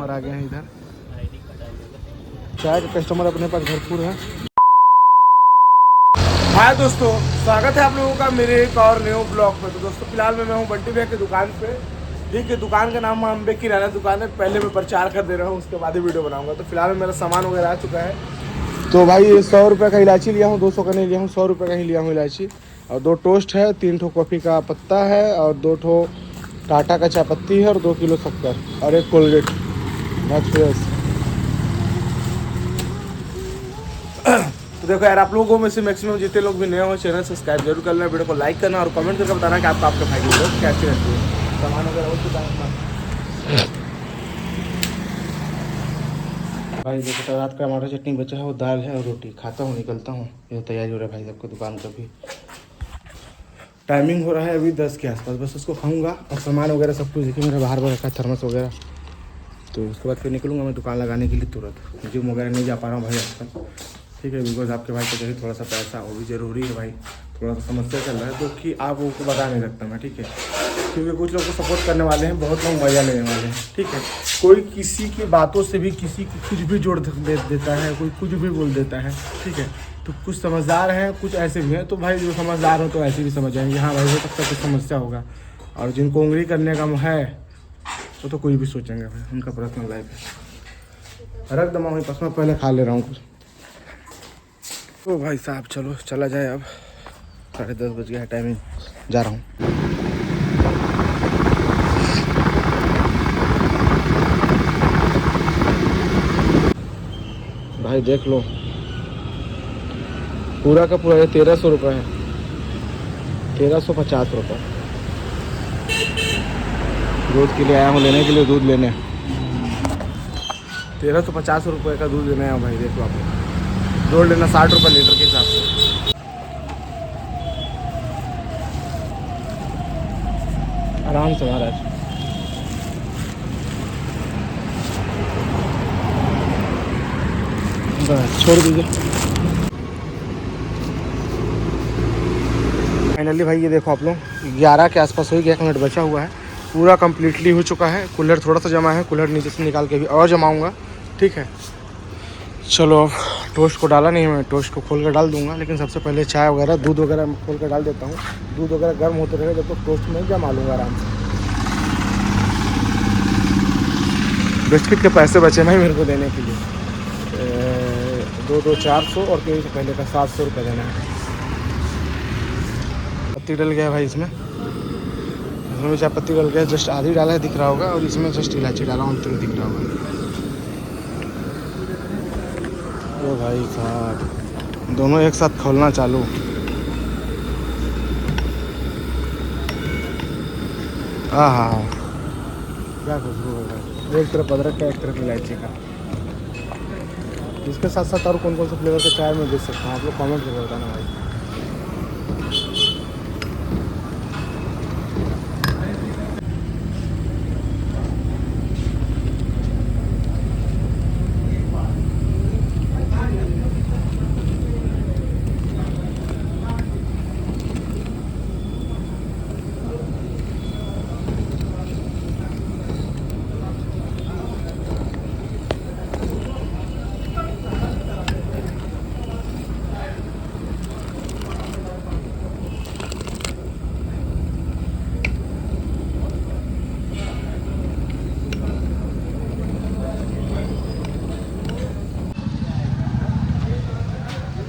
Customer आ गए हैं इधर। चाय के कस्टमर अपने पास भरपूर है। हाय दोस्तों, स्वागत है आप लोगों का मेरे एक और न्यू ब्लॉग पे। तो दोस्तों फिलहाल मैं हूँ बंटी भैया की दुकान पे। ठीक है, दुकान का नाम अम्बे किराना दुकान है। पहले मैं प्रचार कर दे रहा हूँ, उसके बाद ही वीडियो बनाऊंगा। तो फिलहाल मेरा सामान वगैरह आ चुका है। तो भाई 100 रुपये का इलायची लिया हूँ, 200 का नहीं लिया हूँ, 100 रुपये का ही लिया हूँ इलायची। और 2 टोस्ट है, 3 ठो कॉफ़ी का पत्ता है, और 2 ठो टाटा का चाय पत्ती है, और 2 किलो शक्कर, और एक कोलगेट बहुत फ्रेश। तो देखो यार, आप लोगों में से मैक्सिमम जितने लोग भी नए हो चैनल सब्सक्राइब जरूर करना, वीडियो को लाइक करना और कमेंट करके बताना कि आपके भाई की वीडियो कैसी रहती है। सामान वगैरह हो चुका है। भाई देखो, तो रात का टमाटर चटनी बचा है, वो दाल है और रोटी खाता हूँ, निकलता हूँ। ये तैयारी हो रहा है भाई सबको दुकान का भी। टाइमिंग हो रहा है अभी 10 के आसपास। बस उसको खाऊंगा और सामान वगैरह सब कुछ देखिए मेरा बाहर रखा है, थर्मस वगैरह। तो उसके बाद फिर निकलूँगा मैं दुकान लगाने के लिए तुरंत। जिम वगैरह नहीं जा पा रहा हूँ भाई आजकल। ठीक है, बिकॉज आपके भाई को चाहिए थोड़ा सा पैसा, वो भी ज़रूरी है भाई। थोड़ा सा समस्या चल रहा है जो कि आप लोगों को बता नहीं सकता मैं। ठीक है, क्योंकि कुछ लोग को सपोर्ट करने वाले हैं, बहुत लोग मजा लेने वाले हैं। ठीक है, कोई किसी की बातों से भी किसी की कुछ भी जोड़ देता है, कोई कुछ भी बोल देता है। ठीक है, तो कुछ समझदार हैं, कुछ ऐसे भी हैं। तो भाई जो समझदार हो तो ऐसे भी समझ जाएंगे, हाँ भाई हो सकता है कुछ समस्या होगा। और जिनको उंगली करने का है वो तो कोई भी सोचेंगे भाई, उनका पर्सनल लाइफ है। रख दमा वहीं पास में, पहले खा ले रहा हूँ कुछ। तो भाई साहब चलो चला जाए अब। 10:30 बज गया है, टाइमिंग जा रहा हूँ। भाई देख लो, पूरा का पूरा ये 1300 रुपये है, 1350 रुपये। दूध के लिए आया हूँ, लेने के लिए दूध लेने। 1350 रुपये का दूध लेना है भाई। देख लो आप, दूध लेना 60 रुपये लीटर के हिसाब से। आराम से महाराज। बस छोड़ दीजिए। फाइनली भाई ये देखो आप लोग, 11 के आसपास हो गया, 1 मिनट बचा हुआ है। पूरा कंप्लीटली हो चुका है। कूलर थोड़ा सा जमा है, कूलर नीचे से निकाल के भी और जमाऊँगा। ठीक है, चलो अब टोस्ट को डाला नहीं, मैं टोस्ट को खोल कर डाल दूंगा। लेकिन सबसे पहले चाय वगैरह दूध वगैरह खोल कर डाल देता हूँ। दूध वगैरह गर्म होते रहे जब तक टोस्ट में जमा लूँगा आराम से। बिस्किट के पैसे बचे नहीं मेरे को देने के लिए। 2 400 और 3 से पहले का 700 रुपये देना है। पत्ती डल गया भाई इसमें भी चाय पत्ती डल गया। जस्ट आधी डाला है दिख रहा होगा, और इसमें जस्ट इलायची डाला हूँ तो दिख रहा होगा। तो भाई साहब दोनों एक साथ खोलना चालू। हाँ हाँ हाँ, क्या खुशबू है भाई। एक तरफ अदरक का, एक तरफ इलायची का। इसके साथ साथ और कौन कौन से फ्लेवर का चाय मैं दे सकता हूँ, आप लोग कमेंट करके बताना भाई।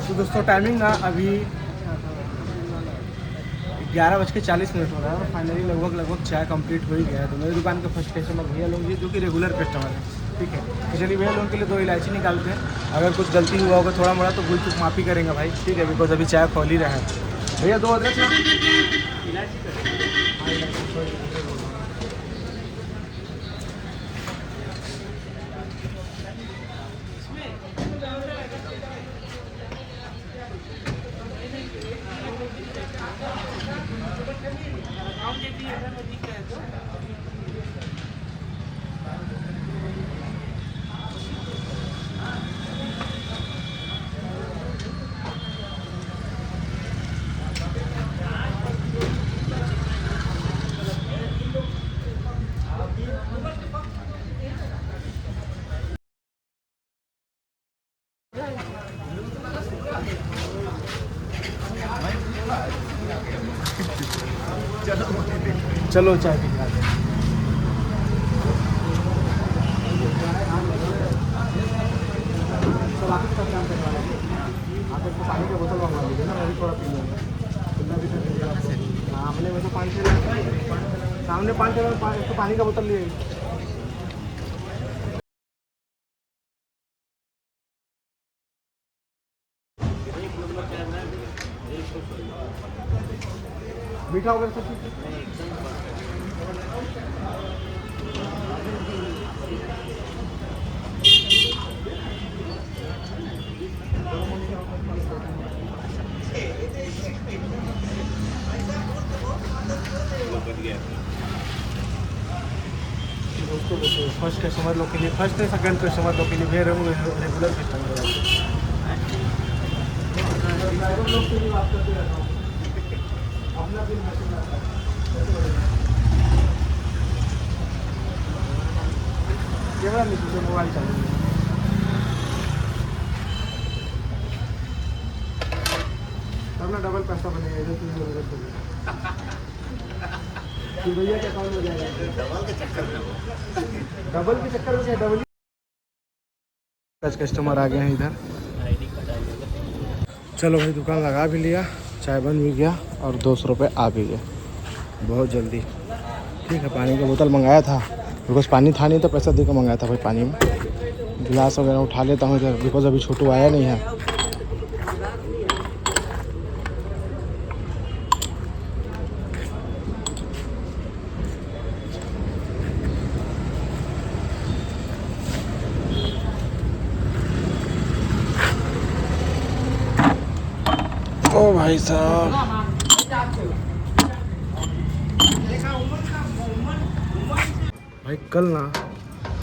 तो दोस्तों टाइमिंग ना अभी 11:40 हो रहा है, और फाइनली लगभग चाय कंप्लीट हो ही गया है। तो मेरी दुकान के फर्स्ट कस्टमर भैया लोग जी, जो कि रेगुलर कस्टमर है। ठीक है, तो चलिए भैया लोगों के लिए 2 इलायची निकालते हैं। अगर कुछ गलती हुआ होगा थोड़ा मोड़ा तो भूल चूक माफ़ी करेंगे भाई। ठीक है, बिकॉज अभी चाय खोल ही रहा है भैया। 2 अदरक इलायची चलो चाय पी के आते हैं। पानी का बोतल मंगवा लीजिए ना, मैं थोड़ा पी लूँगा। हाँ, हमने वैसे 5 सामने 5 पानी का बोतल लिए। मीठा वगैरह सब चीज़ फर्स्ट कस्टमर लोग के लिए, फर्स्ट है सेकंड कस्टमर लोग के लिए फिर रेगुलर कस्टमर कैमरा नहीं, मोबाइल चालू तब ना डबल पैसा बनेगा जो तुम भैया के अकाउंट में जाएगा। डबल के चक्कर में क्या डबल कस्टमर आ गए हैं इधर। चलो भाई दुकान लगा भी लिया, चाय बन भी गया और 200 रुपये आ भी गए बहुत जल्दी। ठीक है, पानी का बोतल मंगाया था बिकॉज पानी था नहीं तो पैसा दे कर मंगाया था भाई। पानी में गिलास वगैरह उठा लेता हूँ इधर बिकॉज अभी छोटू आया नहीं है। ओ भाई साहब, भाई कल ना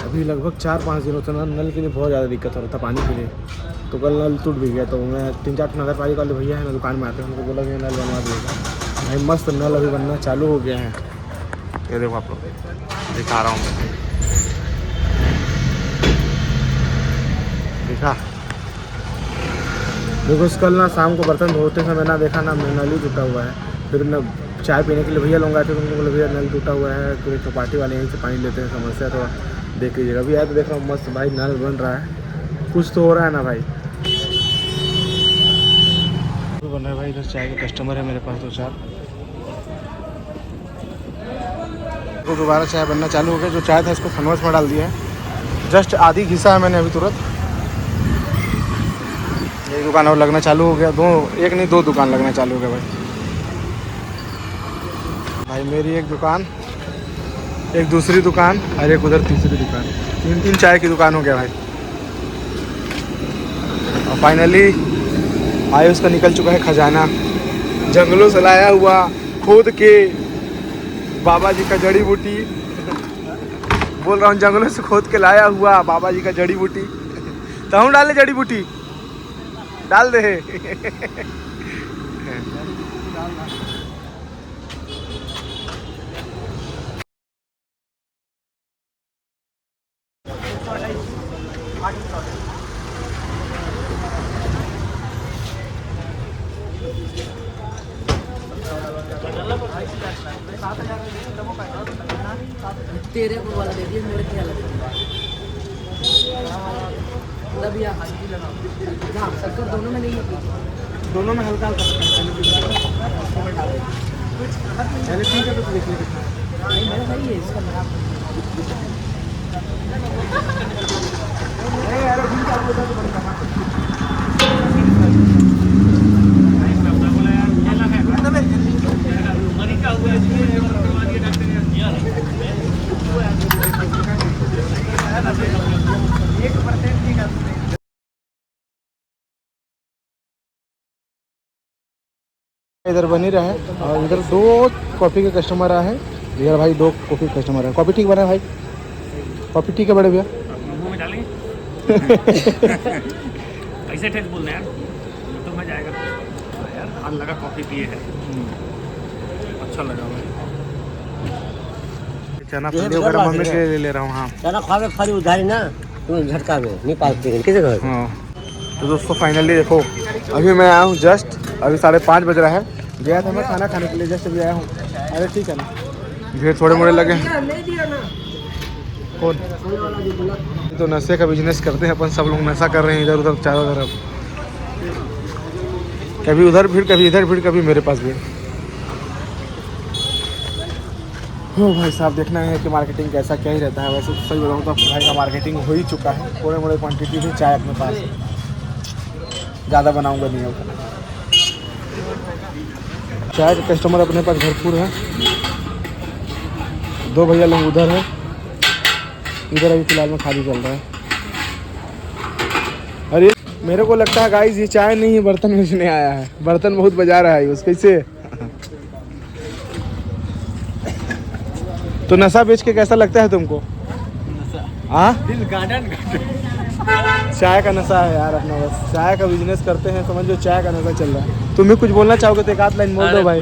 अभी लगभग 4-5 दिनों से ना नल के लिए बहुत ज़्यादा दिक्कत हो रहा था पानी के लिए। तो कल नल टूट भी गया, तो मैं 3-4 नगर पालिका वाले भैया हैं ना दुकान में आते हैं, उनको बोला कि नल बनवा दिएगा। भाई मस्त नल अभी बनना चालू हो गया है। ये देखो आप लोग, दिखा रहा हूँ, देखा देखो। कल ना शाम को बर्तन धोते समय ना देखा ना नल ही टूटा हुआ है। फिर ना चाय पीने के लिए भैया लोग आए थे, उनको बोले भैया नल टूटा हुआ है, पूरे चौपाटी वाले यहीं से पानी लेते हैं, समस्या तो देख लीजिएगा। अभी आया तो देख रहा हूँ मस्त भाई नल बन रहा है, कुछ तो हो रहा है ना भाई। तो बन रहा है भाई, इधर चाय के कस्टमर है मेरे पास 2-4। तो दोबारा चाय बनना चालू हो गया। जो चाय था इसको थर्मस में डाल दिया है, जस्ट आधी घिसा है मैंने अभी तुरंत। एक दुकान और लगना चालू हो गया, एक नहीं 2 दुकान लगना चालू हो गया भाई। मेरी एक दुकान, एक दूसरी दुकान और एक उधर तीसरी दुकान, 3 चाय की दुकान हो गया भाई। और फाइनली आयुष का निकल चुका है खजाना, जंगलों से लाया हुआ खोद के बाबा जी का जड़ी बूटी। बोल रहा हूँ जंगलों से खोद के लाया हुआ बाबा जी का जड़ी बूटी। तो हम डाले जड़ी बूटी डाल दे। तेरे को वाला दे दिए, मेरे क्या लगे तब या हाँ शक्कर दोनों में नहीं है, दोनों में हल्का हल्का पहले ठीक है। तो देख लीजिए नहीं मेरा सही है इसका मेरा इधर बन ही रहा है। और इधर 2 कॉफ़ी के कस्टमर आए हैं। इधर भाई 2 कॉफ़ी कस्टमर है। कॉफ़ी ठीक बना है भाई? कॉफ़ी ठीक है बड़े भैया? मुंह में डालेंगे ऐसे ठेस बोलना यार, तो मैं जाएगा यार। हाल लगा कॉफ़ी पिए है, अच्छा लगा भाई। चना फली वगैरह मम्मी के लिए ले रहा हूँ। हाँ चना खावे खाली उधारी ना, तुम झटका में नहीं पालते किसी घर। हाँ तो दोस्तों फाइनली देखो, अभी मैं आया हूँ जस्ट, अभी 5:30 बज रहा है गया था मैं खाना खाने के लिए, जैसे भी आया हूँ। अरे ठीक है ना, भीड़ थोड़े मोड़े लगे। कौन? तो नशे का बिजनेस करते हैं अपन, सब लोग नशा कर रहे हैं इधर उधर चारों तरफ। कभी उधर भीड़, कभी इधर भीड़, कभी मेरे पास भीड़। हो भाई साहब, देखना है कि मार्केटिंग कैसा क्या ही रहता है। वैसे तो सही बताऊँ तो भाई का मार्केटिंग हो ही चुका है, थोड़े मोड़े क्वांटिटी भी चाय अपने पास है, ज़्यादा बनाऊंगा नहीं होगा। चाय का कस्टमर अपने पास भरपूर है। 2 भैया लोग उधर है, इधर अभी फिलहाल में खाली चल रहा है। अरे मेरे को लगता है गाइस ये चाय नहीं है, बर्तन बेचने आया है। बर्तन बहुत बजा रहा है उसके से। तो नशा बेच के कैसा लगता है तुमको? हाँ, चाय का नशा है यार अपना, बस चाय का बिजनेस करते हैं, समझ लो चाय का नशा चल रहा है। तुम्हें कुछ बोलना चाहोगे तो एक आध लाइन बोल दो भाई।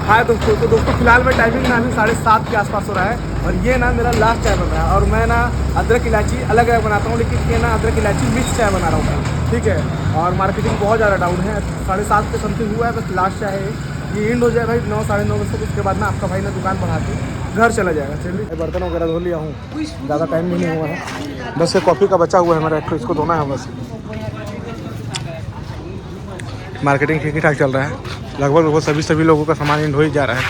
हाँ दोस्तों फिलहाल में टाइमिंग ना अभी 7:30 के आसपास हो रहा है, और ये ना मेरा लास्ट चाय बन रहा है। और मैं ना अदरक इलायची अलग अलग बनाता हूँ, लेकिन ये ना अदरक इलायची मिक्स चाय बना रहा हूँ, ठीक है। और मार्केटिंग बहुत ज़्यादा डाउन है, 7:30 पे समथिंग हुआ है, बस लास्ट चाय है ये। एंड हो जाए भाई 9 साढ़े 9 बजे तक, उसके बाद ना आपका भाई ना दुकान बढ़ा के घर चला जाएगा। चलिए बर्तन वगैरह धो लिया हूँ, ज़्यादा टाइम भी नहीं हुआ है, बस ये कॉफ़ी का बचा हुआ है मेरा, इसको धोना है बस। मार्केटिंग ठीक ही ठाक चल रहा है, लगभग सभी लोगों का सामान एंड हो ही जा रहा है।